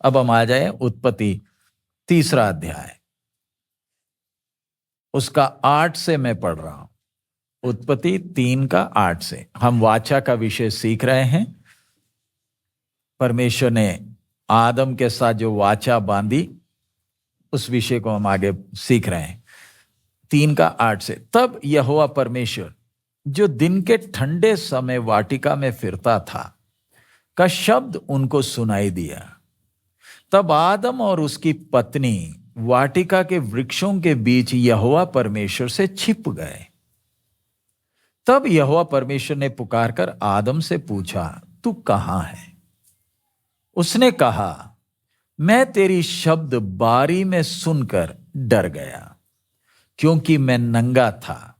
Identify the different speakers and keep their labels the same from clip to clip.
Speaker 1: अब हम आ जाए उत्पत्ति 3 अध्याय, उसका 8 से मैं पढ़ रहा हूं। उत्पत्ति 3:8 से हम वाचा का विषय सीख रहे हैं। परमेश्वर ने आदम के साथ जो वाचा बांधी, उस विषय को हम आगे सीख रहे हैं। 3:8 से, तब यहोवा परमेश्वर जो दिन के ठंडे समय वाटिका में फिरता था का शब्द उनको सुनाई दिया। तब आदम और उसकी पत्नी वाटिका के वृक्षों के बीच यहोवा परमेश्वर से छिप गए। तब यहोवा परमेश्वर ने पुकारकर आदम से पूछा, तू कहां है? उसने कहा, मैं तेरी शब्द बारी में सुनकर डर गया, क्योंकि मैं नंगा था,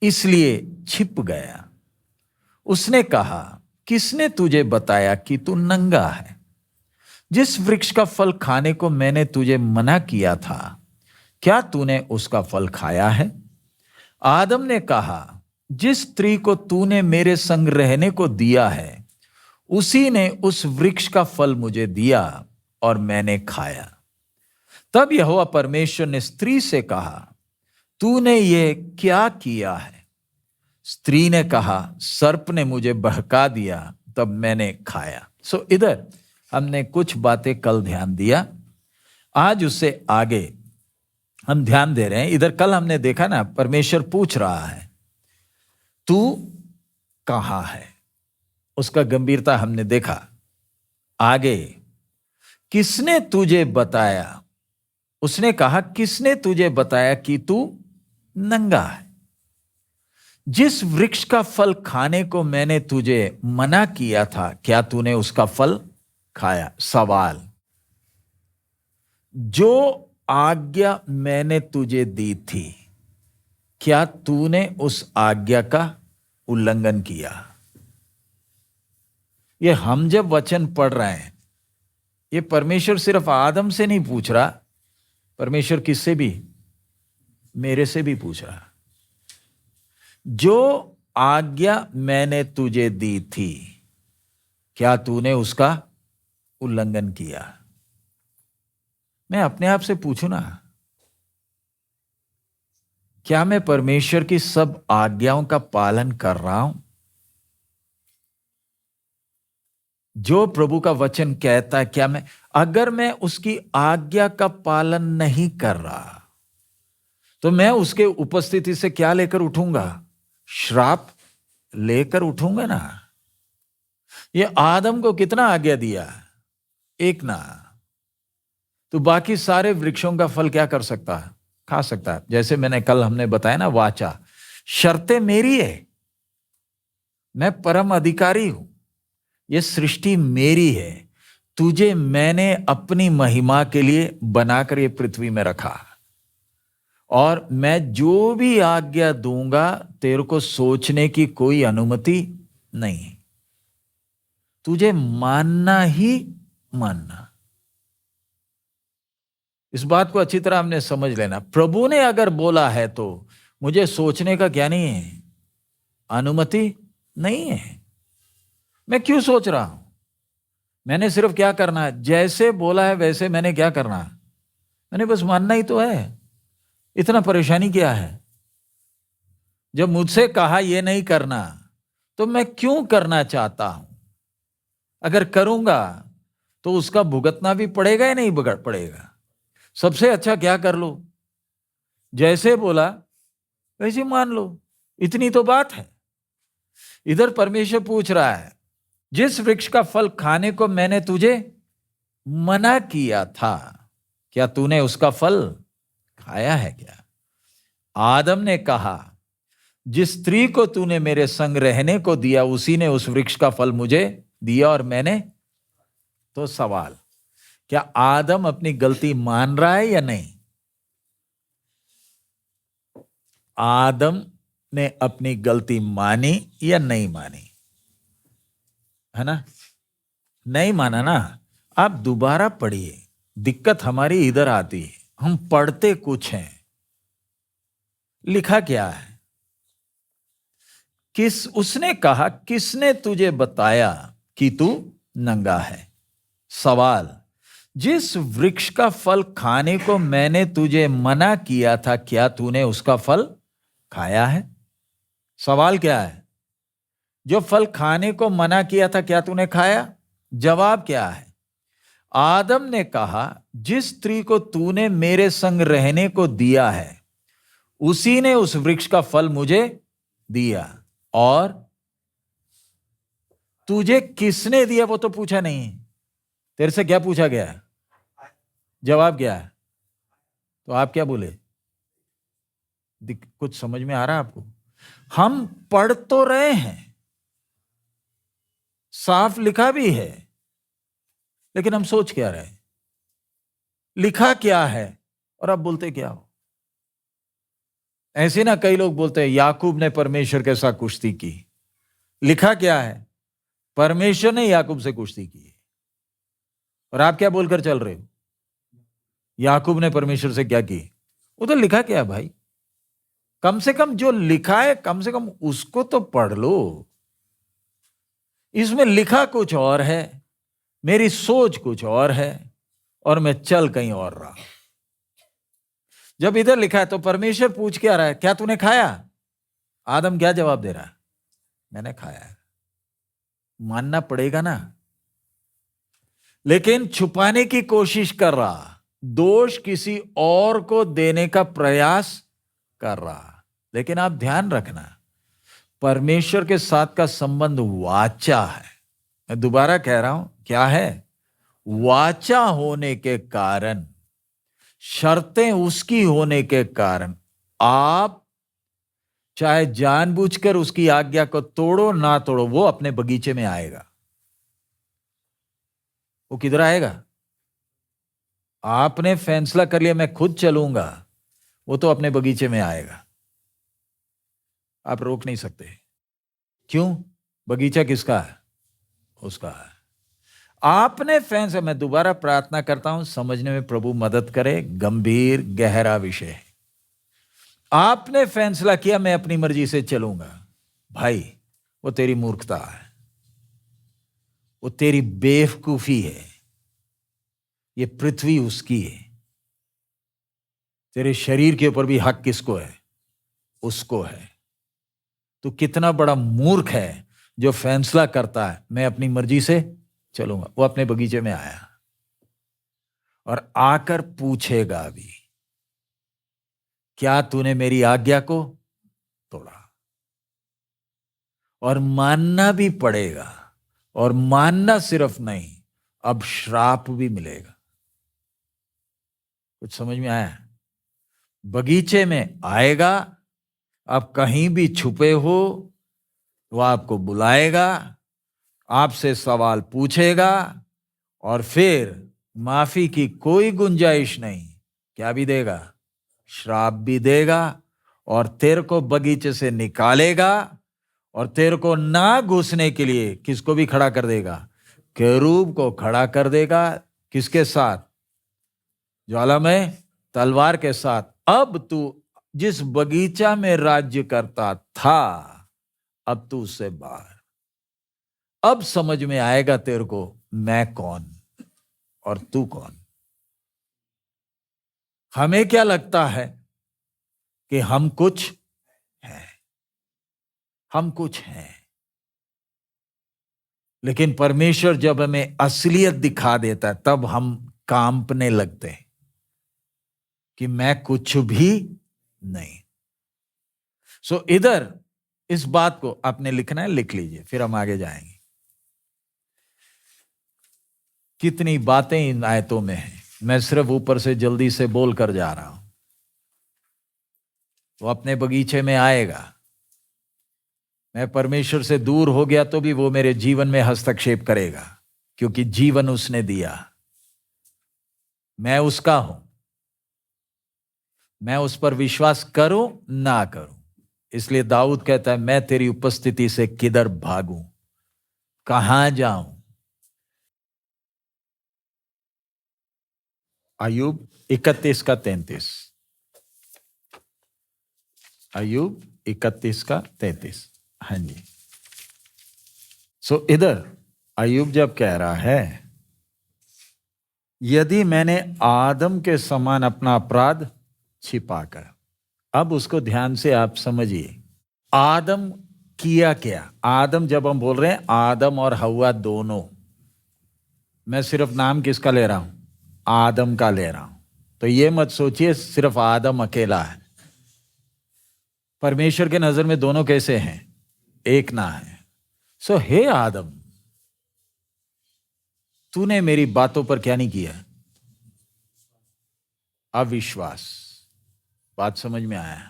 Speaker 1: इसलिए छिप गया। उसने कहा, किसने तुझे बताया कि तू नंगा है? जिस वृक्ष का फल खाने को मैंने तुझे मना किया था, क्या तूने उसका फल खाया है? आदम ने कहा, जिस स्त्री को तूने मेरे संग रहने को दिया है, उसी ने उस वृक्ष का फल मुझे दिया और मैंने खाया। तब यहोवा परमेश्वर ने स्त्री से कहा, तूने ये क्या किया है? स्त्री ने कहा, सर्प ने मुझे बहका दिया, तब मैंने खाया। इधर हमने कुछ बातें कल ध्यान दिया, आज उससे आगे हम ध्यान दे रहे हैं। इधर कल हमने देखा ना, परमेश्वर पूछ रहा है, तू कहां है? उसका गंभीरता हमने देखा। आगे, किसने तुझे बताया? उसने कहा, किसने तुझे बताया कि तू नंगा है? जिस वृक्ष का फल खाने को मैंने तुझे मना किया था, क्या तूने उसका फल खाया? सवाल, जो आज्ञा मैंने तुझे दी थी, क्या तूने उस आज्ञा का उल्लंघन किया? ये हम जब वचन पढ़ रहे हैं, ये परमेश्वर सिर्फ आदम से नहीं पूछ रहा, परमेश्वर किससे भी, मेरे से भी पूछ रहा। जो आज्ञा मैंने तुझे दी थी, क्या तूने उसका उल्लंघन किया? मैं अपने आप से पूछूं ना, क्या मैं परमेश्वर की सब आज्ञाओं का पालन कर रहा हूं? जो प्रभु का वचन कहता है, क्या मैं, अगर मैं उसकी आज्ञा का पालन नहीं कर रहा, तो मैं उसके उपस्थिति से क्या लेकर उठूंगा? श्राप लेकर उठूंगा ना। ये आदम को कितना आज्ञा दिया? एक ना। तो बाकी सारे वृक्षों का फल क्या कर सकता है? खा सकता है। जैसे मैंने कल हमने बताया ना, वाचा, शर्तें मेरी है, मैं परम अधिकारी हूं, ये सृष्टि मेरी है, तुझे मैंने अपनी महिमा के लिए बनाकर ये पृथ्वी में रखा, और मैं जो भी आज्ञा दूंगा तेरे को सोचने की कोई अनुमति नहीं, तुझे मानना ही मानना। इस बात को अच्छी तरह हमने समझ लेना। प्रभु ने अगर बोला है तो मुझे सोचने का क्या नहीं है, अनुमति नहीं है। मैं क्यों सोच रहा हूं? मैंने सिर्फ क्या करना है, जैसे बोला है वैसे मैंने क्या करना है, मैंने बस मानना ही तो है। इतना परेशानी क्या है? जब मुझसे कहा यह नहीं करना, तो मैं क्यों करना चाहता हूं? अगर करूंगा तो उसका भुगतना भी पड़ेगा या नहीं पड़ेगा? सबसे अच्छा क्या कर लो, जैसे बोला वैसे मान लो, इतनी तो बात है। इधर परमेश्वर पूछ रहा है, जिस वृक्ष का फल खाने को मैंने तुझे मना किया था, क्या तूने उसका फल खाया है क्या? आदम ने कहा, जिस स्त्री को तूने मेरे संग रहने को दिया, उसी ने उस वृक्ष का फल मुझे दिया और मैंने। तो सवाल, क्या आदम अपनी गलती मान रहा है या नहीं? आदम ने अपनी गलती मानी या नहीं मानी? है ना? नहीं माना ना। आप दोबारा पढ़िए। दिक्कत हमारी इधर आती है, हम पढ़ते कुछ हैं, लिखा क्या है? उसने कहा, किसने तुझे बताया कि तू नंगा है? सवाल, जिस वृक्ष का फल खाने को मैंने तुझे मना किया था, क्या तूने उसका फल खाया है? सवाल क्या है? जो फल खाने को मना किया था, क्या तूने खाया? जवाब क्या है? आदम ने कहा, जिस स्त्री को तूने मेरे संग रहने को दिया है, उसी ने उस वृक्ष का फल मुझे दिया। और तुझे किसने दिया वो तो पूछा नहीं, तेरे से क्या पूछा गया? जवाब क्या है? तो आप क्या बोले? कुछ समझ में आ रहा है आपको? हम पढ़ तो रहे हैं, साफ लिखा भी है, लेकिन हम सोच क्या रहे? लिखा क्या है और आप बोलते क्या हो? ऐसे ना कई लोग बोलते हैं याकूब ने परमेश्वर के साथ कुश्ती की। लिखा क्या है? परमेश्वर ने याकूब से कुश्ती की। और आप क्या बोलकर चल रहे हो? याकूब ने परमेश्वर से क्या की? उधर लिखा क्या है भाई? कम से कम जो लिखा है, कम से कम उसको तो पढ़ लो। इसमें लिखा कुछ और है, मेरी सोच कुछ और है, और मैं चल कहीं और रहा। जब इधर लिखा है तो परमेश्वर पूछ क्या रहा है? क्या तूने खाया? आदम क्या जवाब दे रहा है? मैंने खाया है। मानना पड़ेगा ना। लेकिन छुपाने की कोशिश कर रहा, दोष किसी और को देने का प्रयास कर रहा। लेकिन आप ध्यान रखना, परमेश्वर के साथ का संबंध वाचा है। मैं दोबारा कह रहा हूं, क्या है? वाचा होने के कारण, शर्तें उसकी होने के कारण, आप चाहे जानबूझकर उसकी आज्ञा को तोड़ो ना तोड़ो, वो अपने बगीचे में आएगा। वो किधर आएगा? आपने फैसला कर लिया मैं खुद चलूंगा, वो तो अपने बगीचे में आएगा। आप रोक नहीं सकते। क्यों? बगीचा किसका है? उसका है। आपने फैसला, मैं दोबारा प्रार्थना करता हूं, समझने में प्रभु मदद करे, गंभीर गहरा विषय है। आपने फैसला किया मैं अपनी मर्जी से चलूंगा, भाई वो तेरी मूर्खता है, वो तेरी बेवकूफी है। ये पृथ्वी उसकी है। तेरे शरीर के ऊपर भी हक किसको है? उसको है। तो कितना बड़ा मूर्ख है जो फैसला करता है मैं अपनी मर्जी से चलूंगा। वो अपने बगीचे में आया और आकर पूछेगा भी, क्या तूने मेरी आज्ञा को तोड़ा? और मानना भी पड़ेगा। और मानना सिर्फ नहीं, अब श्राप भी मिलेगा। कुछ समझ में आया? बगीचे में आएगा, आप कहीं भी छुपे हो, वो आपको बुलाएगा, आपसे सवाल पूछेगा, और फिर माफी की कोई गुंजाइश नहीं, क्या भी देगा? श्राप भी देगा। और तेरे को बगीचे से निकालेगा, और तेरे को ना घुसने के लिए किसको भी खड़ा कर देगा? केरूब को खड़ा कर देगा। किसके साथ? ज्वालामय तलवार के साथ। अब तू जिस बगीचा में राज्य करता था, अब तू उससे बाहर। अब समझ में आएगा तेरे को मैं कौन और तू कौन। हमें क्या लगता है कि हम कुछ हैं, हम कुछ हैं, लेकिन परमेश्वर जब हमें असलियत दिखा देता है तब हम कांपने लगते हैं कि मैं कुछ भी नहीं। सो इधर इस बात को आपने लिखना है, लिख लीजिए, फिर हम आगे जाएंगे। कितनी बातें इन आयतों में हैं, मैं सिर्फ ऊपर से जल्दी से बोल कर जा रहा हूं। वो अपने बगीचे में आएगा। मैं परमेश्वर से दूर हो गया तो भी वो मेरे जीवन में हस्तक्षेप करेगा, क्योंकि जीवन उसने दिया, मैं उसका हूं। मैं उस पर विश्वास करूं ना करूं। इसलिए दाऊद कहता है, मैं तेरी उपस्थिति से किधर भागूं, कहां जाऊं। अय्यूब 31 का 33। अय्यूब 31 का 33। हाँ जी। सो इधर अय्यूब जब कह रहा है यदि मैंने आदम के समान अपना अपराध छिपाकर, अब उसको ध्यान से आप समझिए, आदम किया क्या? आदम, जब हम बोल रहे हैं आदम और हव्वा दोनों, मैं सिर्फ नाम किसका ले रहा हूं? आदम का ले रहा हूं। तो ये मत सोचिए सिर्फ आदम अकेला है। परमेश्वर के नजर में दोनों कैसे हैं? एक ना है। सो हे आदम, तूने मेरी बातों पर क्या नहीं किया? अविश्वास। बात समझ में आया?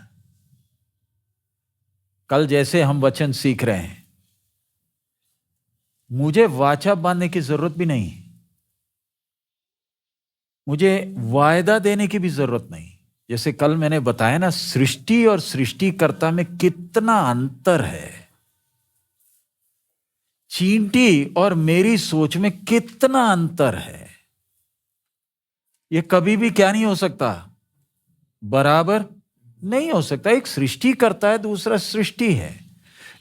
Speaker 1: कल जैसे हम वचन सीख रहे हैं, मुझे वाचा बांधने की जरूरत भी नहीं, मुझे वायदा देने की भी जरूरत नहीं। जैसे कल मैंने बताया ना, सृष्टि और सृष्टिकर्ता में कितना अंतर है, चींटी और मेरी सोच में कितना अंतर है। ये कभी भी क्या नहीं हो सकता? बराबर नहीं हो सकता। एक सृष्टि करता है, दूसरा सृष्टि है।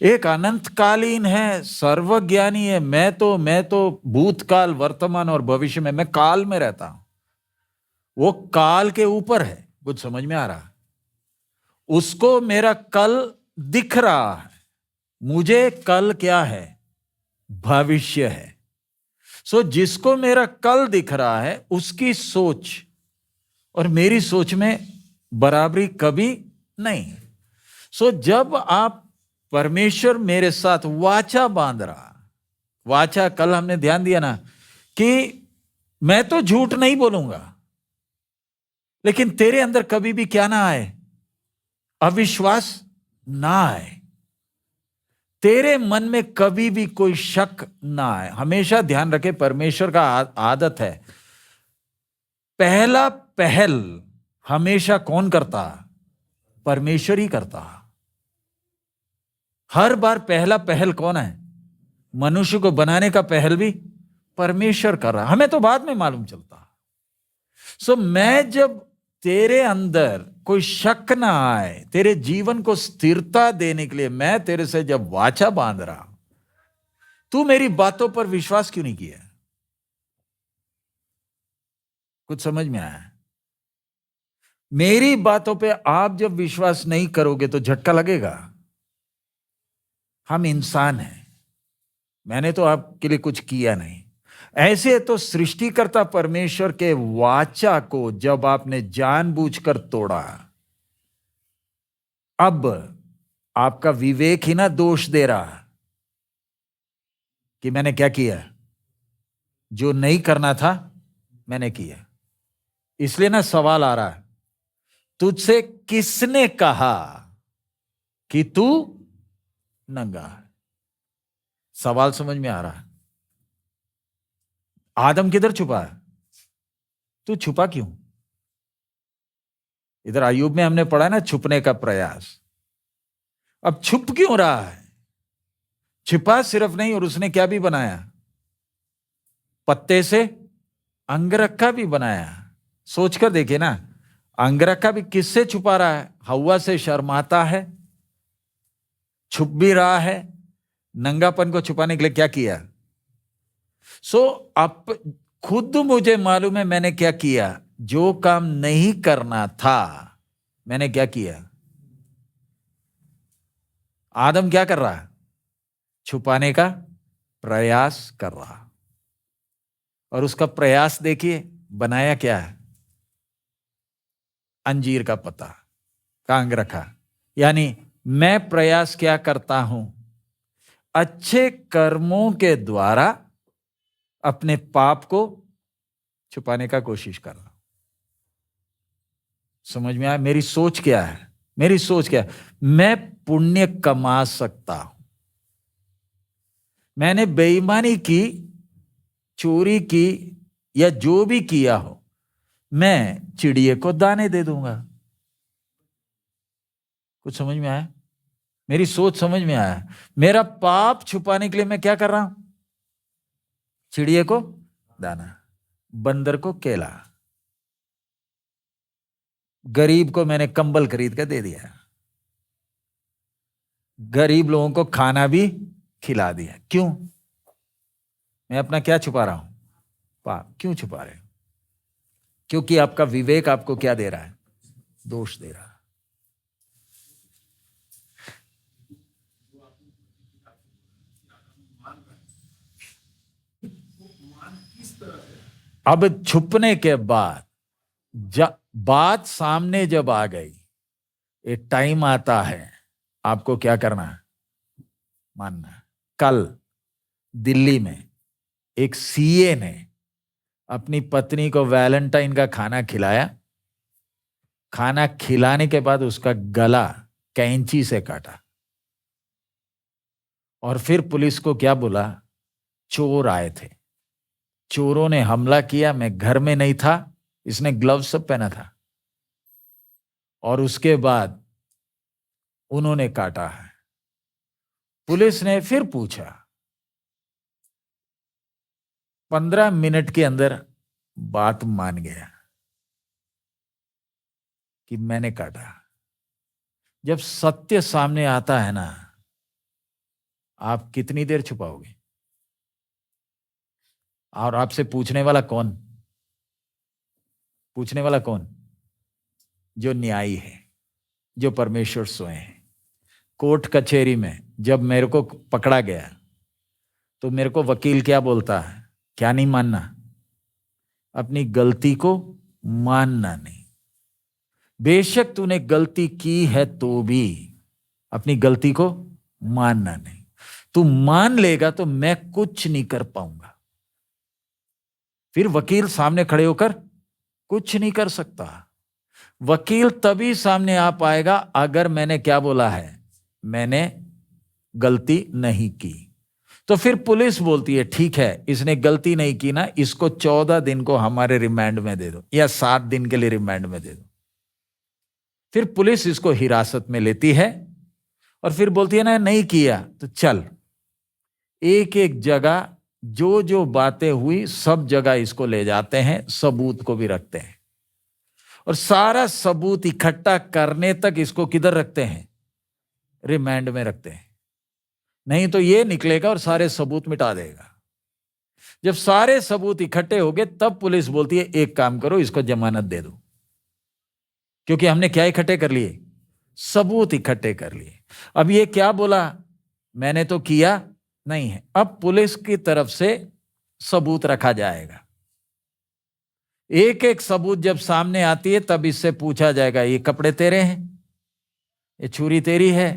Speaker 1: एक अनंतकालीन है, सर्वज्ञानी है। मैं तो भूतकाल, वर्तमान और भविष्य में, मैं काल में रहता हूं। वो काल के ऊपर है। कुछ समझ में आ रहा? उसको मेरा कल दिख रहा है, मुझे कल क्या है? भविष्य है। सो जिसको मेरा कल दिख रहा है, उसकी सोच और मेरी सोच में बराबरी कभी नहीं। सो जब आप, परमेश्वर मेरे साथ वाचा बांध रहा, वाचा कल हमने ध्यान दिया ना कि मैं तो झूठ नहीं बोलूंगा, लेकिन तेरे अंदर कभी भी क्या ना आए? अविश्वास ना आए। तेरे मन में कभी भी कोई शक ना आए। हमेशा ध्यान रखे, परमेश्वर का आदत है, पहला पहल हमेशा कौन करता? परमेश्वर ही करता। हर बार पहला पहल कौन है? मनुष्य को बनाने का पहल भी परमेश्वर कर रहा। हमें तो बाद में मालूम चलता। सो मैं जब तेरे अंदर कोई शक ना आए, तेरे जीवन को स्थिरता देने के लिए मैं तेरे से जब वाचा बांध रहा, तू मेरी बातों पर विश्वास क्यों नहीं किया? कुछ समझ में आया? मेरी बातों पे आप जब विश्वास नहीं करोगे तो झटका लगेगा। हम इंसान हैं, मैंने तो आपके लिए कुछ किया नहीं। ऐसे तो सृष्टिकर्ता परमेश्वर के वाचा को जब आपने जानबूझकर तोड़ा, अब आपका विवेक ही ना दोष दे रहा कि मैंने क्या किया? जो नहीं करना था मैंने किया। इसलिए ना सवाल आ रहा है, तुझसे किसने कहा कि तू नंगा है? सवाल समझ में आ रहा है? आदम किधर छुपा है? तू छुपा क्यों? इधर अय्यूब में हमने पढ़ा ना, छुपने का प्रयास। अब छुप क्यों रहा है? छिपा सिर्फ नहीं, और उसने क्या भी बनाया? पत्ते से अंगरखा भी बनाया। सोचकर देखे ना, अंगरखा भी किससे छुपा रहा है? हव्वा से शर्माता है, छुप भी रहा है। नंगापन को छुपाने के लिए क्या किया? अब खुद मुझे मालूम है मैंने क्या किया। जो काम नहीं करना था मैंने क्या किया? आदम क्या कर रहा है? छुपाने का प्रयास कर रहा। और उसका प्रयास देखिए, बनाया क्या है? अंजीर का पत्ता का अंगरखा। यानी मैं प्रयास क्या करता हूं? अच्छे कर्मों के द्वारा अपने पाप को छुपाने का कोशिश कर रहा हूं। समझ में आया? मेरी सोच क्या है? मेरी सोच क्या है? मैं पुण्य कमा सकता हूं। मैंने बेईमानी की, चोरी की, या जो भी किया हो, मैं चिड़िए को दाने दे दूंगा। कुछ समझ में आया? मेरी सोच समझ में आया? मेरा पाप छुपाने के लिए मैं क्या कर रहा हूं? चिड़िए को दाना, बंदर को केला, गरीब को मैंने कंबल खरीद कर दे दिया, गरीब लोगों को खाना भी खिला दिया। क्यों? मैं अपना क्या छुपा रहा हूं? पाप। क्यों छुपा रहे हो? क्योंकि आपका विवेक आपको क्या दे रहा है? दोष दे रहा है। अब छुपने के बाद बात सामने जब आ गई, एक टाइम आता है आपको क्या करना है? मानना। कल दिल्ली में एक सीए ने अपनी पत्नी को वैलेंटाइन का खाना खिलाया। खाना खिलाने के बाद उसका गला कैंची से काटा और फिर पुलिस को क्या बोला? चोर आए थे, चोरों ने हमला किया, मैं घर में नहीं था, इसने ग्लव्स सब पहना था, और उसके बाद उन्होंने काटा है। पुलिस ने फिर पूछा, 15 मिनट के अंदर बात मान गया कि मैंने काटा। जब सत्य सामने आता है ना, आप कितनी देर छुपाओगे? और आपसे पूछने वाला कौन? पूछने वाला कौन? जो न्यायी है, जो परमेश्वर स्वयं है। कोर्ट कचहरी में जब मेरे को पकड़ा गया तो मेरे को वकील क्या बोलता है? क्या नहीं मानना? अपनी गलती को मानना नहीं। बेशक तूने गलती की है तो भी अपनी गलती को मानना नहीं। तू मान लेगा तो मैं कुछ नहीं कर पाऊंगा। फिर वकील सामने खड़े होकर कुछ नहीं कर सकता। वकील तभी सामने आ पाएगा अगर मैंने क्या बोला है? मैंने गलती नहीं की। तो फिर पुलिस बोलती है ठीक है, इसने गलती नहीं की ना, इसको 14 दिन को हमारे रिमांड में दे दो या 7 दिन के लिए रिमांड में दे दो। फिर पुलिस इसको हिरासत में लेती है और फिर बोलती है ना नहीं किया तो चल। एक एक जगह जो जो बातें हुई सब जगह इसको ले जाते हैं, सबूत को भी रखते हैं, और सारा सबूत इकट्ठा करने तक इसको किधर रखते हैं? रिमांड में रखते हैं। नहीं तो ये निकलेगा और सारे सबूत मिटा देगा। जब सारे सबूत इकट्ठे हो गए तब पुलिस बोलती है एक काम करो, इसको जमानत दे दो, क्योंकि हमने क्या इकट्ठे कर लिए? सबूत इकट्ठे कर लिए। अब ये क्या बोला? मैंने तो किया नहीं है। अब पुलिस की तरफ से सबूत रखा जाएगा। एक एक सबूत जब सामने आती है तब इससे पूछा जाएगा ये कपड़े तेरे हैं, ये छुरी तेरी है?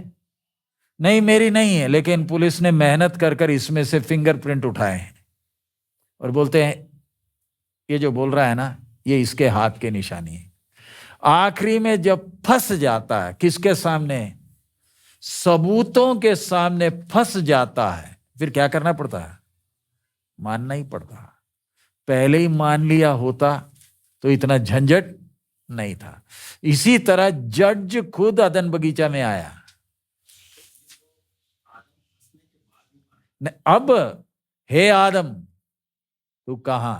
Speaker 1: नहीं मेरी नहीं है, लेकिन पुलिस ने मेहनत कर कर इसमें से फिंगरप्रिंट उठाए हैं और बोलते हैं ये जो बोल रहा है ना ये इसके हाथ के निशानी है। आखिरी में जब फंस जाता है, किसके सामने? सबूतों के सामने फंस जाता है, फिर क्या करना पड़ता है? मानना ही पड़ता। पहले ही मान लिया होता तो इतना झंझट नहीं था। इसी तरह जज खुद अदन बगीचा में आया। अब हे आदम तू कहां?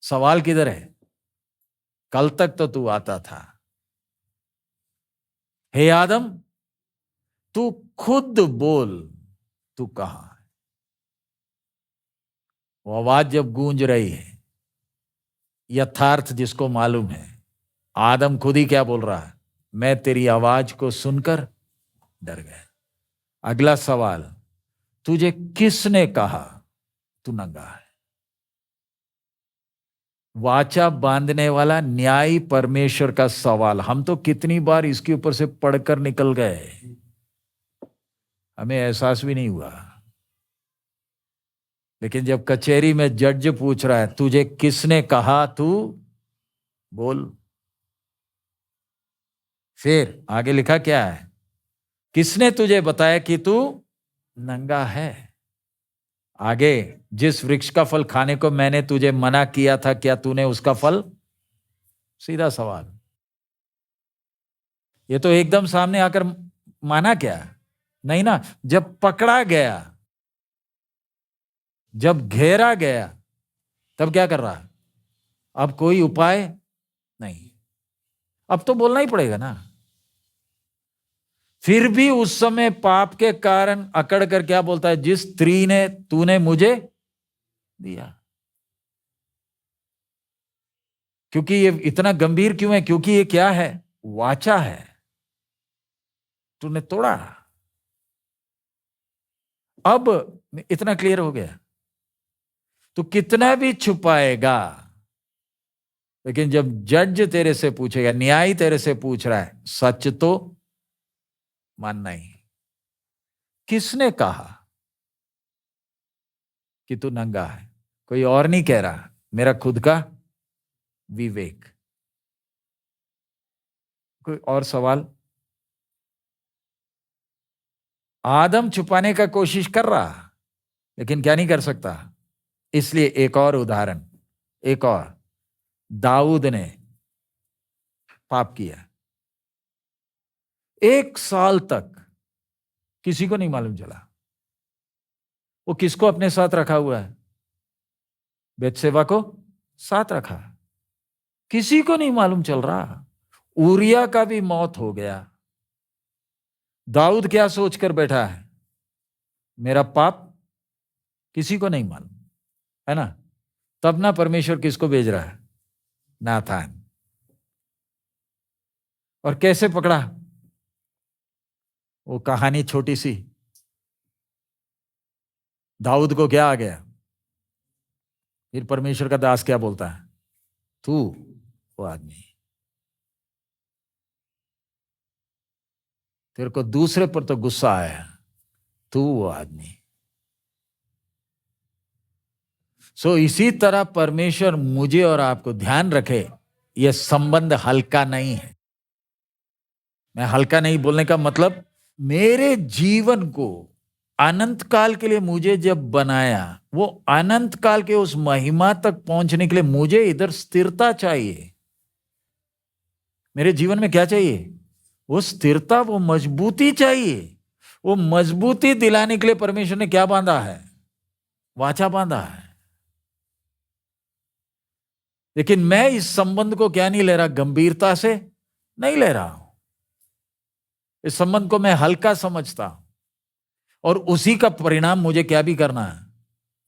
Speaker 1: सवाल किधर है? कल तक तो तू आता था। हे आदम तू खुद बोल, तू कहां है? वो आवाज जब गूंज रही है, यथार्थ जिसको मालूम है, आदम खुद ही क्या बोल रहा है? मैं तेरी आवाज को सुनकर डर गया। अगला सवाल, तुझे किसने कहा तू नंगा है? वाचा बांधने वाला न्यायी परमेश्वर का सवाल। हम तो कितनी बार इसके ऊपर से पढ़कर निकल गए, हमें एहसास भी नहीं हुआ। लेकिन जब कचहरी में जज पूछ रहा है तुझे किसने कहा तू बोल, फिर आगे लिखा क्या है? किसने तुझे बताया कि तू नंगा है? आगे, जिस वृक्ष का फल खाने को मैंने तुझे मना किया था, क्या तूने उसका फल? सीधा सवाल। ये तो एकदम सामने आकर माना क्या? नहीं ना। जब पकड़ा गया, जब घेरा गया, तब क्या कर रहा? अब कोई उपाय नहीं, अब तो बोलना ही पड़ेगा ना। फिर भी उस समय पाप के कारण अकड़ कर क्या बोलता है? जिस स्त्री ने तूने मुझे दिया। क्योंकि ये इतना गंभीर क्यों है? क्योंकि ये क्या है? वाचा है, तूने तोड़ा। अब इतना क्लियर हो गया। तो कितना भी छुपाएगा, लेकिन जब जज तेरे से पूछेगा, न्याय तेरे से पूछ रहा है, सच तो मानना ही। किसने कहा कि तू नंगा है? कोई और नहीं कह रहा, मेरा खुद का विवेक। कोई और सवाल? आदम छुपाने का कोशिश कर रहा, लेकिन क्या नहीं कर सकता। इसलिए एक और उदाहरण, एक और। दाऊद ने पाप किया, 1 साल तक किसी को नहीं मालूम चला। वो किसको अपने साथ रखा हुआ है? बेतसेबा को साथ रखा, किसी को नहीं मालूम चल रहा। ऊरिया का भी मौत हो गया। दाऊद क्या सोचकर बैठा है? मेरा पाप किसी को नहीं मालूम, है ना? तब ना परमेश्वर किसको भेज रहा है? नाथान। और कैसे पकड़ा? वो कहानी छोटी सी। दाऊद को क्या आ गया? फिर परमेश्वर का दास क्या बोलता है? तू वो आदमी, तेरे को दूसरे पर तो गुस्सा आया, तू वो आदमी। सो इसी तरह परमेश्वर मुझे और आपको, ध्यान रखे, यह संबंध हल्का नहीं है। मैं हल्का नहीं बोलने का मतलब, मेरे जीवन को अनंत काल के लिए मुझे जब बनाया, वो अनंत काल के उस महिमा तक पहुंचने के लिए मुझे इधर स्थिरता चाहिए। मेरे जीवन में क्या चाहिए? वो स्थिरता, वो मजबूती चाहिए। वो मजबूती दिलाने के लिए परमेश्वर ने क्या बांधा है? वाचा बांधा है। लेकिन मैं इस संबंध को क्या नहीं ले रहा? गंभीरता से नहीं ले रहा हूं। इस संबंध को मैं हल्का समझता हूं, और उसी का परिणाम मुझे क्या भी करना है?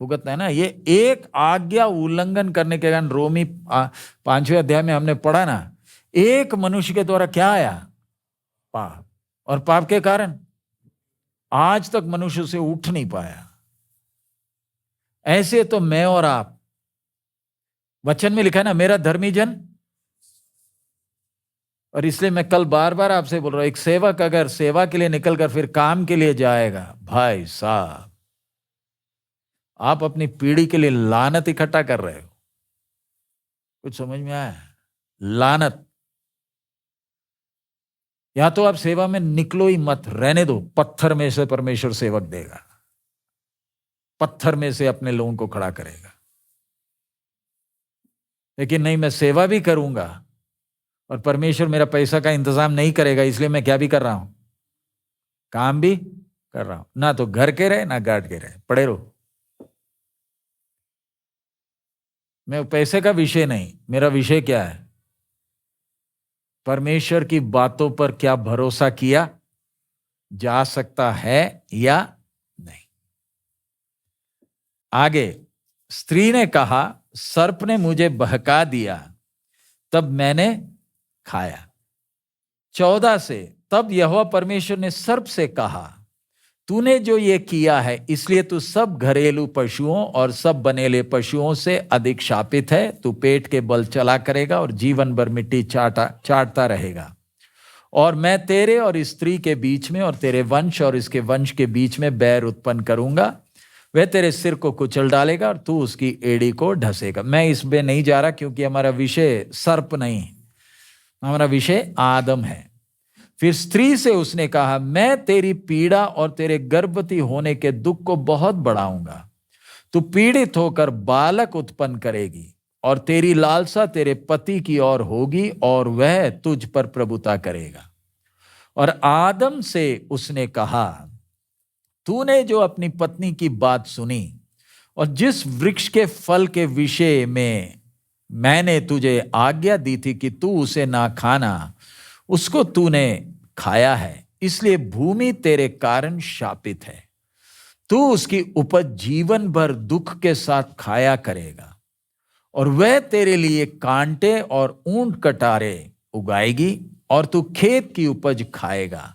Speaker 1: भुगतना है ना। ये एक आज्ञा उल्लंघन करने के कारण, रोमी 5वें अध्याय में हमने पढ़ा ना, एक मनुष्य के द्वारा क्या आया? पाप। और पाप के कारण आज तक मनुष्य से उठ नहीं पाया। ऐसे तो मैं और आप, वचन में लिखा है ना, मेरा धर्मी जन। और इसलिए मैं कल बार बार आपसे बोल रहा हूं, एक सेवक अगर सेवा के लिए निकलकर फिर काम के लिए जाएगा, भाई साहब, आप अपनी पीढ़ी के लिए लानत इकट्ठा कर रहे हो। कुछ समझ में आया? लानत। या तो आप सेवा में निकलो ही मत, रहने दो। पत्थर में से परमेश्वर सेवक देगा, पत्थर में से अपने लोगों को खड़ा करेगा। लेकिन नहीं, मैं सेवा भी करूंगा और परमेश्वर मेरा पैसा का इंतजाम नहीं करेगा, इसलिए मैं क्या भी कर रहा हूं? काम भी कर रहा हूं। ना तो घर के रहे, ना गार्ड के रहे, पड़े रहो। मैं पैसे का विषय नहीं, मेरा विषय क्या है? परमेश्वर की बातों पर क्या भरोसा किया जा सकता है या नहीं। आगे, स्त्री ने कहा, सर्प ने मुझे बहका दिया, तब मैंने खाया। 14 से, तब यहोवा परमेश्वर ने सर्प से कहा, तूने जो ये किया है, इसलिए तू सब घरेलू पशुओं और सब बनेले पशुओं से अधिक शापित है। तू पेट के बल चला करेगा और जीवन भर मिट्टी चाटता रहेगा। और मैं तेरे और स्त्री के बीच में और तेरे वंश और इसके वंश के बीच में बैर उत्पन्न करूंगा। वह तेरे सिर को कुचल डालेगा और तू उसकी एड़ी को ढसेगा। मैं इसमें नहीं जा रहा, क्योंकि हमारा विषय सर्प नहीं, हमारा विषय आदम है। फिर स्त्री से उसने कहा, मैं तेरी पीड़ा और तेरे गर्भवती होने के दुख को बहुत बढ़ाऊंगा। तू पीड़ित होकर बालक उत्पन्न करेगी और तेरी लालसा तेरे पति की ओर होगी और वह तुझ पर प्रभुता करेगा। और आदम से उसने कहा, तूने जो अपनी पत्नी की बात सुनी और जिस वृक्ष के फल के विषय में मैंने तुझे आज्ञा दी थी कि तू उसे ना खाना, उसको तूने खाया है, इसलिए भूमि तेरे कारण शापित है। तू उसकी उपज जीवन भर दुख के साथ खाया करेगा और वह तेरे लिए कांटे और ऊंट कटारे उगाएगी, और तू खेत की उपज खाएगा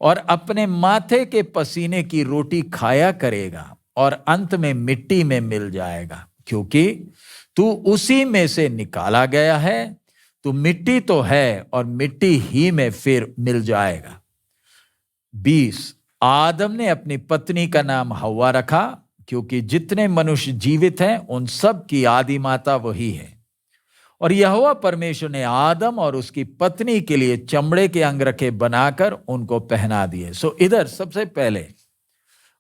Speaker 1: और अपने माथे के पसीने की रोटी खाया करेगा, और अंत में मिट्टी में मिल जाएगा, क्योंकि तू उसी में से निकाला गया है। तू मिट्टी तो है और मिट्टी ही में फिर मिल जाएगा। 20, आदम ने अपनी पत्नी का नाम हव्वा रखा, क्योंकि जितने मनुष्य जीवित हैं उन सब की आदि माता वही है। और यहोवा परमेश्वर ने आदम और उसकी पत्नी के लिए चमड़े के अंगरखे बनाकर उनको पहना दिए। सो इधर सबसे पहले,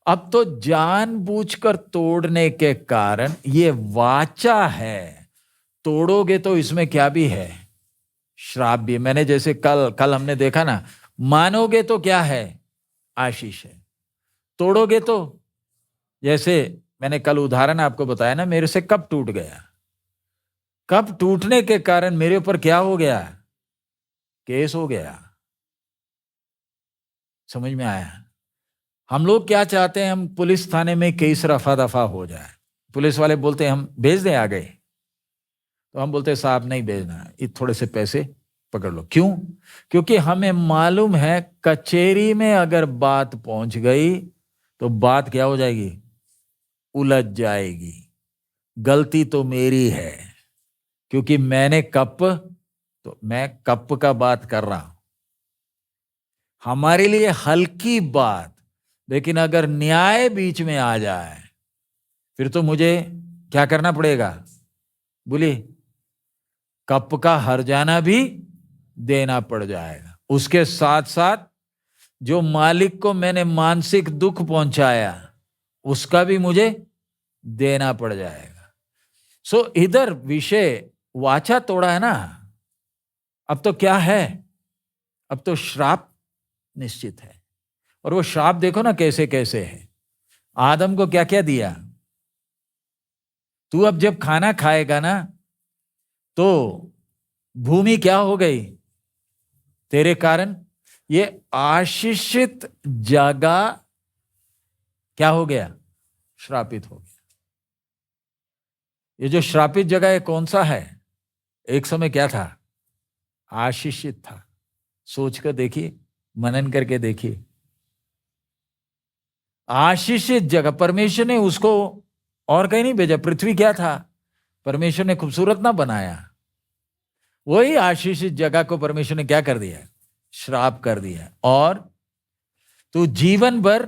Speaker 1: अब तो जानबूझकर तोड़ने के कारण ये वाचा है, तोड़ोगे तो इसमें क्या भी है, श्राप भी। मैंने जैसे कल हमने देखा ना, मानोगे तो क्या है, आशीष है। तोड़ोगे तो, जैसे मैंने कल उदाहरण आपको बताया ना, मेरे से कप टूट गया, कप टूटने के कारण मेरे ऊपर क्या हो गया, केस हो गया। समझ में आया? हम लोग क्या चाहते हैं, हम पुलिस थाने में केस रफा दफा हो जाए। पुलिस वाले बोलते हैं हम भेज दें आगे, तो हम बोलते हैं साहब नहीं भेजना, ये थोड़े से पैसे पकड़ लो। क्यों? क्योंकि हमें मालूम है कचहरी में अगर बात पहुंच गई तो बात क्या हो जाएगी, उलझ जाएगी। गलती तो मेरी है, क्योंकि मैंने तो मैं कप का बात कर रहा हूं। हमारे लिए हल्की बात, लेकिन अगर न्याय बीच में आ जाए फिर तो मुझे क्या करना पड़ेगा, बोलिए, कप का हर्जाना भी देना पड़ जाएगा। उसके साथ साथ जो मालिक को मैंने मानसिक दुख पहुंचाया उसका भी मुझे देना पड़ जाएगा। सो इधर विषय वाचा तोड़ा है ना, अब तो क्या है, अब तो श्राप निश्चित है। और वो श्राप देखो ना कैसे कैसे है। आदम को क्या क्या दिया, तू अब जब खाना खाएगा ना तो भूमि क्या हो गई तेरे कारण, ये आशीषित जगह क्या हो गया, श्रापित हो गया। ये जो श्रापित जगह है कौन सा है, एक समय क्या था, आशीषित था। सोचकर देखिए, मनन करके देखिए, आशीषित जगह। परमेश्वर ने उसको और कहीं नहीं भेजा। पृथ्वी क्या था, परमेश्वर ने खूबसूरत ना बनाया, वही आशीषित जगह को परमेश्वर ने क्या कर दिया, श्राप कर दिया। और तू जीवन भर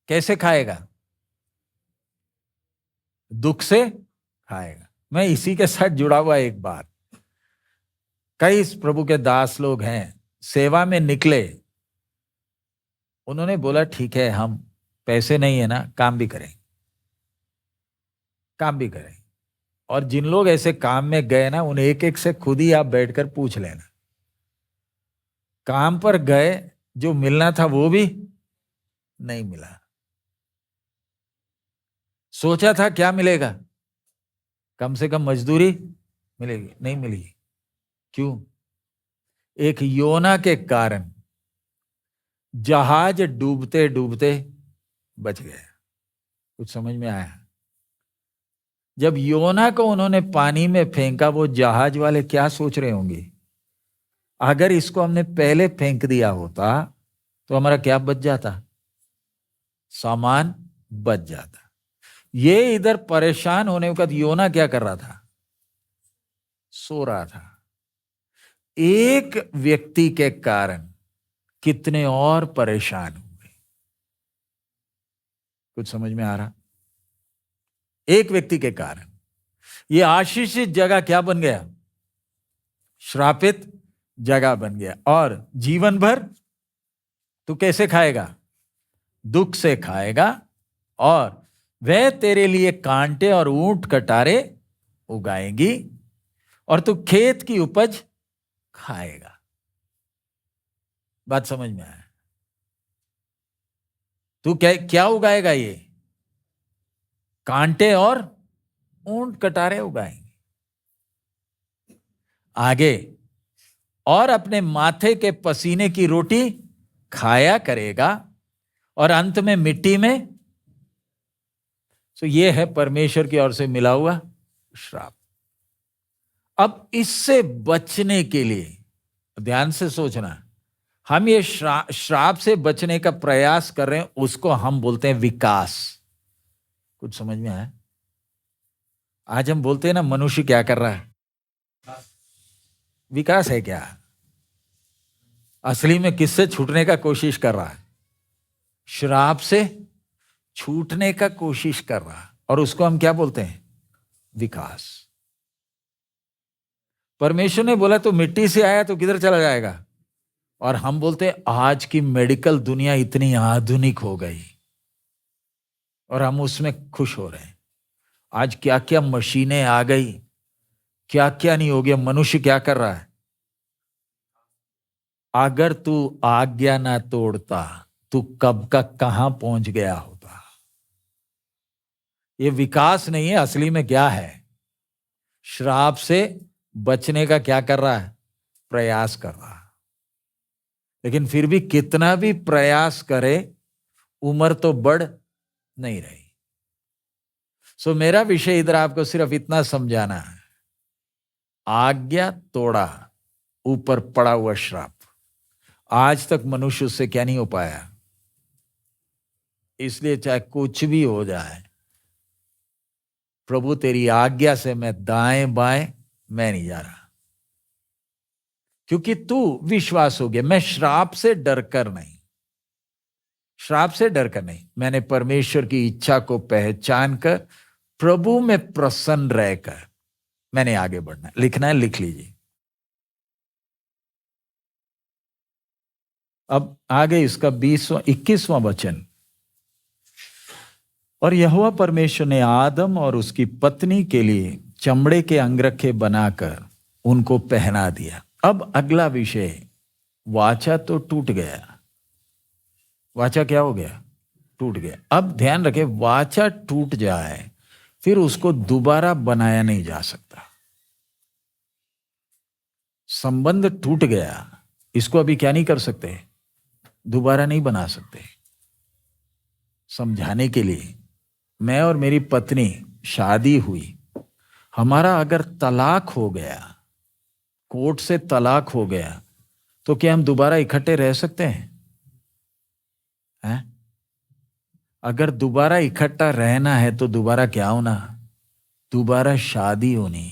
Speaker 1: कैसे खाएगा, दुख से खाएगा। मैं इसी के साथ जुड़ा हुआ एक बात, कई प्रभु के दास लोग हैं, सेवा में निकले, उन्होंने बोला ठीक है हम पैसे नहीं है ना, काम भी करें, काम भी करें। और जिन लोग ऐसे काम में गए ना, उन एक एक से खुद ही आप बैठकर पूछ लेना, काम पर गए, जो मिलना था वो भी नहीं मिला। सोचा था क्या मिलेगा, कम से कम मजदूरी मिलेगी, नहीं मिली। क्यों? एक योना के कारण जहाज डूबते डूबते बच गया। कुछ समझ में आया? जब योना को उन्होंने पानी में फेंका, वो जहाज वाले क्या सोच रहे होंगे, अगर इसको हमने पहले फेंक दिया होता तो हमारा क्या बच जाता, सामान बच जाता। ये इधर परेशान होने के बाद योना क्या कर रहा था, सो रहा था। एक व्यक्ति के कारण कितने और परेशान हुए। कुछ समझ में आ रहा? एक व्यक्ति के कारण ये आशीषित जगह क्या बन गया, श्रापित जगह बन गया। और जीवन भर तू कैसे खाएगा, दुख से खाएगा, और वह तेरे लिए कांटे और ऊंट कटारे उगाएंगी, और तू खेत की उपज खाएगा। बात समझ में आया? तू क्या क्या उगाएगा, ये कांटे और ऊंट कटारे उगाएंगे। आगे, और अपने माथे के पसीने की रोटी खाया करेगा, और अंत में मिट्टी में। तो ये है परमेश्वर की ओर से मिला हुआ श्राप। अब इससे बचने के लिए ध्यान से सोचना, हम ये श्राप से बचने का प्रयास कर रहे हैं, उसको हम बोलते हैं विकास। कुछ समझ में आया? आज हम बोलते हैं ना, मनुष्य क्या कर रहा है? विकास है क्या? असली में किससे छूटने का कोशिश कर रहा है? श्राप से छूटने का कोशिश कर रहा है, और उसको हम क्या बोलते हैं? विकास। परमेश्वर ने बोला तो मिट्टी से आया तो किधर चला जाएगा? और हम बोलते हैं आज की मेडिकल दुनिया इतनी आधुनिक हो गई और हम उसमें खुश हो रहे हैं। आज क्या क्या मशीनें आ गई, क्या क्या नहीं हो गया। मनुष्य क्या कर रहा है? अगर तू आज्ञा ना तोड़ता तू कब का कहां पहुंच गया होता। ये विकास नहीं है, असली में क्या है? श्राप से बचने का क्या कर रहा है? प्रयास कर रहा है। लेकिन फिर भी कितना भी प्रयास करे, उम्र तो बढ़ नहीं रही। सो मेरा विषय इधर आपको सिर्फ इतना समझाना है, आज्ञा तोड़ा, ऊपर पड़ा हुआ श्राप। आज तक मनुष्य उससे क्या नहीं हो पाया। इसलिए चाहे कुछ भी हो जाए, प्रभु तेरी आज्ञा से मैं दाएं बाएं मैं नहीं जा रहा, क्योंकि तू विश्वास हो गया। मैं श्राप से डरकर नहीं, श्राप से डरकर नहीं, मैंने परमेश्वर की इच्छा को पहचान कर प्रभु में प्रसन्न रहकर मैंने आगे बढ़ना। लिखना है, लिख लीजिए। अब आगे इसका 21वां वचन। और यहोवा परमेश्वर ने आदम और उसकी पत्नी के लिए चमड़े के अंगरखे बनाकर उनको पहना दिया। अब अगला विषय, वाचा तो टूट गया। वाचा क्या हो गया? टूट गया। अब ध्यान रखें, वाचा टूट जाए फिर उसको दोबारा बनाया नहीं जा सकता। संबंध टूट गया, इसको अभी क्या नहीं कर सकते? दोबारा नहीं बना सकते। समझाने के लिए, मैं और मेरी पत्नी शादी हुई, हमारा अगर तलाक हो गया, कोर्ट से तलाक हो गया, तो क्या हम दोबारा इकट्ठे रह सकते हैं? अगर दोबारा इकट्ठा रहना है तो दोबारा क्या होना? दोबारा शादी होनी।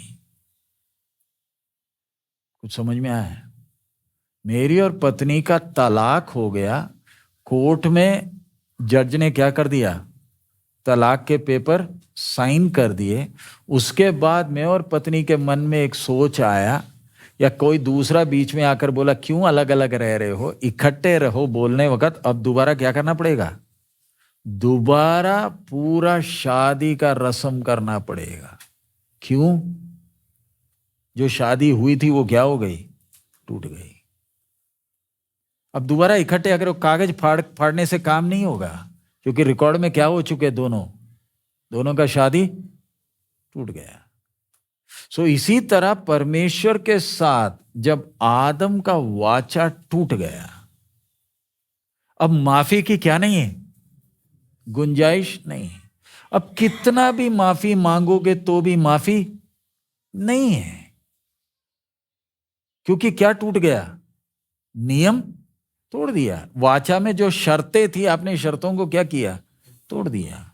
Speaker 1: कुछ समझ में आया? मेरी और पत्नी का तलाक हो गया, कोर्ट में जज ने क्या कर दिया? तलाक के पेपर साइन कर दिए। उसके बाद मैं और पत्नी के मन में एक सोच आया, या कोई दूसरा बीच में आकर बोला क्यों अलग अलग रह रहे हो, इकट्ठे रहो, बोलने वक्त अब दोबारा क्या करना पड़ेगा? दोबारा पूरा शादी का रस्म करना पड़ेगा। क्यों? जो शादी हुई थी वो क्या हो गई? टूट गई। अब दोबारा इकट्ठे अगर कागज फाड़ने से काम नहीं होगा, क्योंकि रिकॉर्ड में क्या हो चुके? दोनों का शादी टूट गया। सो इसी तरह परमेश्वर के साथ जब आदम का वाचा टूट गया, अब माफी की क्या नहीं है? गुंजाइश नहीं। अब कितना भी माफी मांगोगे तो भी माफी नहीं है, क्योंकि क्या टूट गया? नियम तोड़ दिया। वाचा में जो शर्तें थी, आपने शर्तों को क्या किया? तोड़ दिया।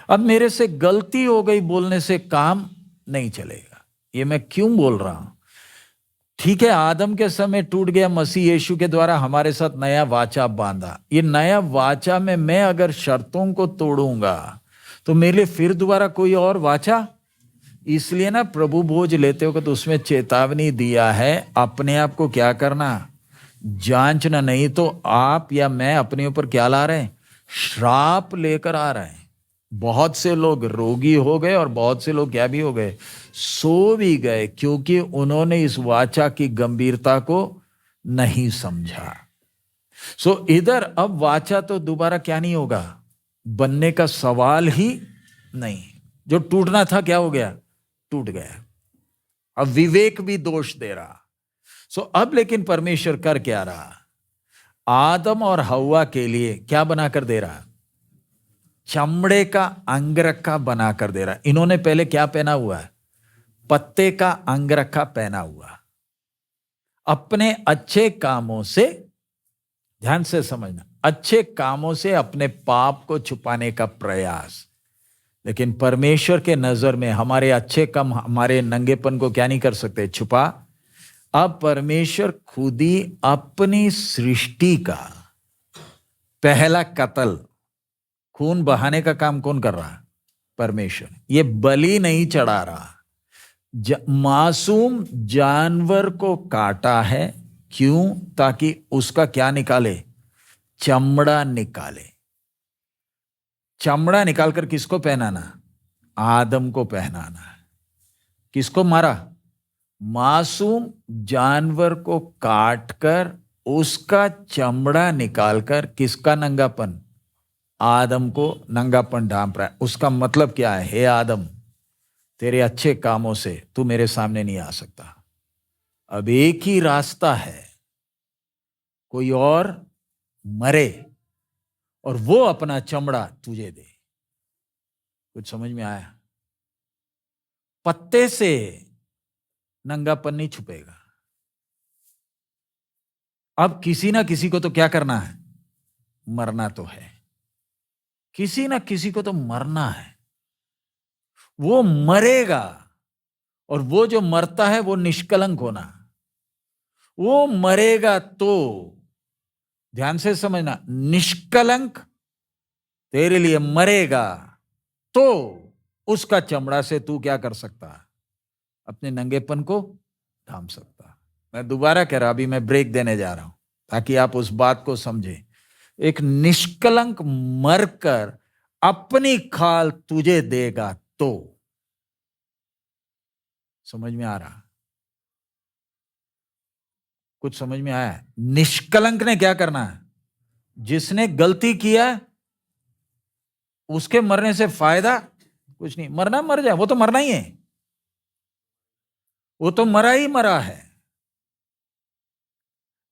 Speaker 1: अब मेरे से गलती हो गई बोलने से काम नहीं चलेगा। ये मैं क्यों बोल रहा हूं? ठीक है, आदम के समय टूट गया, मसीह यीशु के द्वारा हमारे साथ नया वाचा बांधा। ये नया वाचा में मैं अगर शर्तों को तोड़ूंगा तो मेरे लिए फिर दोबारा कोई और वाचा। इसलिए ना प्रभु भोज लेते हो तो उसमें चेतावनी दिया है, अपने आप को क्या करना? जांचना। नहीं तो आप या मैं अपने ऊपर क्या ला रहे हैं? श्राप लेकर आ रहे हैं। बहुत से लोग रोगी हो गए और बहुत से लोग क्या भी हो गए? सो भी गए, क्योंकि उन्होंने इस वाचा की गंभीरता को नहीं समझा। सो इधर अब वाचा तो दोबारा क्या नहीं होगा? बनने का सवाल ही नहीं। जो टूटना था क्या हो गया? टूट गया। अब विवेक भी दोष दे रहा। सो अब लेकिन परमेश्वर कर क्या रहा? आदम और हव्वा के लिए क्या बनाकर दे रहा? चमड़े का अंगरखा बनाकर दे रहा। इन्होंने पहले क्या पहना हुआ है? पत्ते का अंगरखा पहना हुआ, अपने अच्छे कामों से, ध्यान से समझना, अच्छे कामों से अपने पाप को छुपाने का प्रयास। लेकिन परमेश्वर के नजर में हमारे अच्छे काम हमारे नंगेपन को क्या नहीं कर सकते, छुपा। अब परमेश्वर खुद ही अपनी सृष्टि का पहला कत्ल, खून बहाने का काम कौन कर रहा? परमेश्वर। ये बलि नहीं चढ़ा रहा, मासूम जानवर को काटा है। क्यों? ताकि उसका क्या निकाले? चमड़ा निकाले। चमड़ा निकालकर किसको पहनाना? आदम को पहनाना है। किसको मारा? मासूम जानवर को काटकर उसका चमड़ा निकालकर किसका नंगापन? आदम को नंगापन ढांप रहा है। उसका मतलब क्या है? हे आदम, तेरे अच्छे कामों से तू मेरे सामने नहीं आ सकता। अब एक ही रास्ता है, कोई और मरे और वो अपना चमड़ा तुझे दे। कुछ समझ में आया? पत्ते से नंगापन नहीं छुपेगा। अब किसी ना किसी को तो क्या करना है? मरना तो है। किसी ना किसी को तो मरना है। वो मरेगा, और वो जो मरता है वो निष्कलंक होना। वो मरेगा तो, ध्यान से समझना, निष्कलंक तेरे लिए मरेगा तो उसका चमड़ा से तू क्या कर सकता? अपने नंगेपन को ढांप सकता। मैं दोबारा कह रहा, अभी मैं ब्रेक देने जा रहा हूं ताकि आप उस बात को समझें। एक निष्कलंक मरकर अपनी खाल तुझे देगा तो। समझ में आ रहा? कुछ समझ में आया? निष्कलंक ने क्या करना है? जिसने गलती किया उसके मरने से फायदा कुछ नहीं। मरना मर जाए, वो तो मरना ही है, वो तो मरा ही मरा है।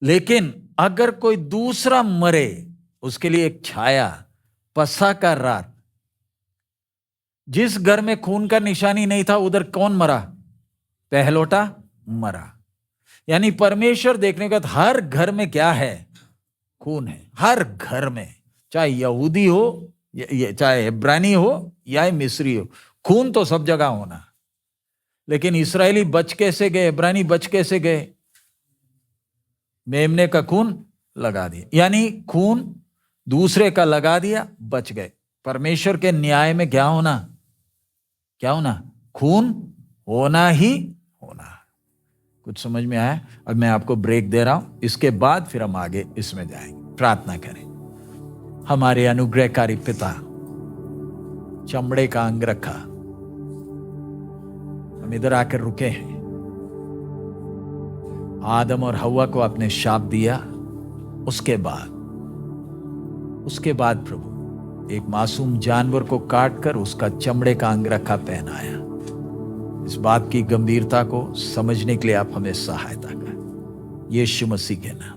Speaker 1: लेकिन अगर कोई दूसरा मरे, उसके लिए एक छाया, पसा का रात। जिस घर में खून का निशानी नहीं था उधर कौन मरा? पहलोटा मरा। यानी परमेश्वर देखने का हर घर में क्या है? खून है। हर घर में, चाहे यहूदी हो, चाहे इब्रानी हो या मिस्री हो, खून तो सब जगह होना। लेकिन इस्राएली बच कैसे गए? इब्रानी बच कैसे गए? मेमने का खून लगा दिया, यानी खून दूसरे का लगा दिया, बच गए। परमेश्वर के न्याय में क्या होना? क्या होना? खून होना ही होना। कुछ समझ में आया? अब मैं आपको ब्रेक दे रहा हूं, इसके बाद फिर हम आगे इसमें जाएंगे। प्रार्थना करें। हमारे अनुग्रहकारी पिता, चमड़े का अंग रखा, हम इधर आकर रुके हैं। आदम और हव्वा को आपने शाप दिया, उसके बाद प्रभु एक मासूम जानवर को काटकर उसका चमड़े का अंगरखा पहनाया। इस बात की गंभीरता को समझने के लिए आप हमें सहायता करें, यीशु मसीह के नाम।